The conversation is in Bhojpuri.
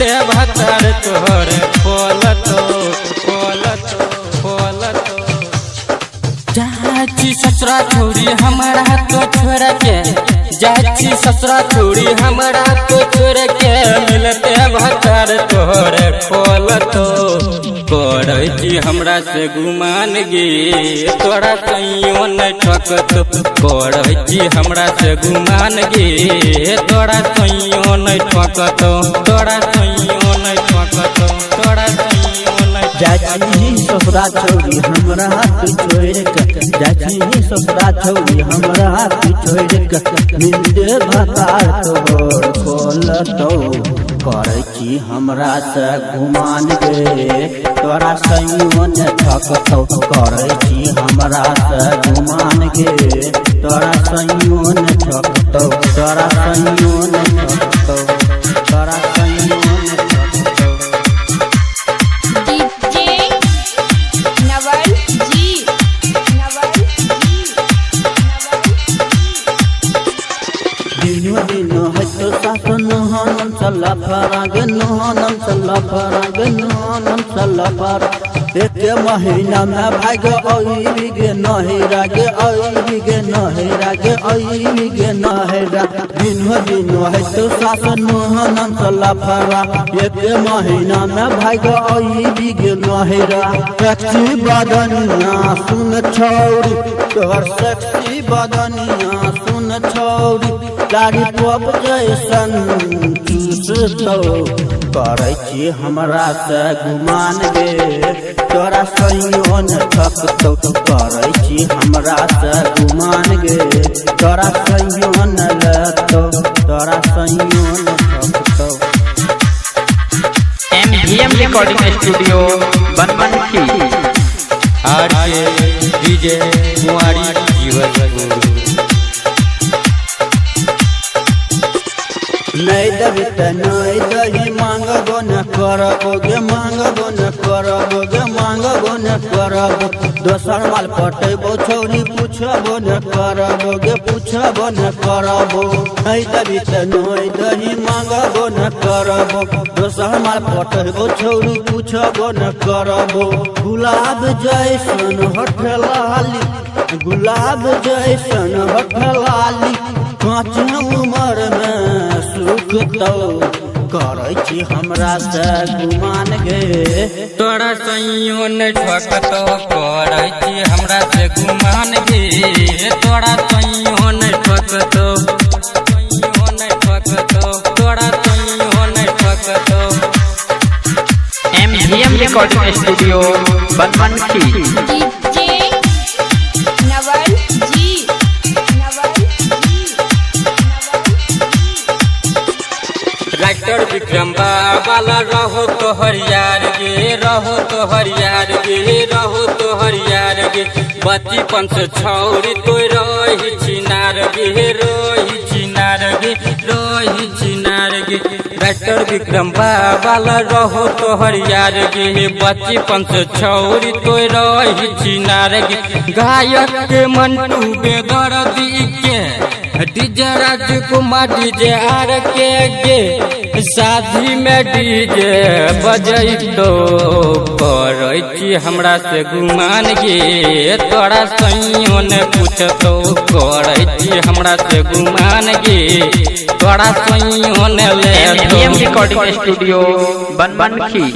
मिलते भतार तोहर खोलतो जाची ससुरा छोड़ी हमारा तो छोड़ के जाची ससुरा छोड़ी हमारा तो छोड़ के मिलते भतार तोहर खोलतो करे छी हमरा से गुमान गे तोरा कहियो न ठकतो करे छी हमरा से गुमान गे तोरा कहियो न ठकतो तोरा कहियो न ठकतो तोरा कहियो न जाची ससुरा छोड़ी हमरा हाथ छोड़ के जाची ससुरा छोड़ी हमरा हाथ छोड़ के मिलते भतार तोहर खोलतो करे छी हमरा से गुमान गे तोरा कहियो न ठकतो करे छी हमरा से गुमान गे तोरा कहियो न ठकतो तोरा कहियो न ठकतो तोरा कहियो न ठकतो। दिनो दिनो है तो सासन नहनम चला फरागे नहनम चला फरागे नहनम चला फर एक महीना में भाग आई गे नहिरा गे आई गे नहिरा गे आई गे नहिरा दिनो दिनो है तो सासन नहनम चला फरा एक महीना में भाग आई गे नहिरा सेक्सी बदनिया सुन छौरी तोहर सेक्सी बदनिया सुन छौरी लाड़ी पप जैसन चूसतो करे छी हमरा से गुमान गे तोरा कहियो न ठकतो करे छी हमरा से गुमान गे तोरा कहियो न लगतो तोरा कहियो न ठकतो। MVM recording studio Banmankhi R K DJ कुंवारी जीवन नहीं दबी त नहीं दही मांगबो न करबो गे मांगबो न करबो गे मांगबो न करबो दोसर माल पटेबो छौरी पूछबो न करबो गे पूछबो न करबो नहीं दबी त नहीं दही मांगबो न करबो दोसर माल पटेबो छौरी पूछबो न करबो गुलाब जैसन होठ लाली गुलाब जैसन होठ लाली कांच उमर में सुखतो करे छी हमरा से गुमान गे तोरा कहियो न ठकतो करे छी हमरा से गुमान गे तोरा कहियो न ठकतो कहियो न ठकतो तोरा कहियो न ठकतो। MVM recording studio Banmankhi writer Vikram बाबा रहो तो हरियार गे रहो तो हरियार गे रहो तो हरियार गे बचपन से छौरी तो रही चिनार गे रही चिनार गे रही चिनार गे राइटर विक्रम बाबा रहो तो हरियार गे बचपन से छौरी तो रही चिनार गे गायक के मंटू बेदर्दी के डीजे राजकुमार डीजे आर के गे शादी में डीजे बजैतो करे छी हमरा से गुमान गे तोरा कहियो न पूछतो करे छी हमरा से गुमान गे तोरा कहियो न ले। MVM recording studio Banmankhi.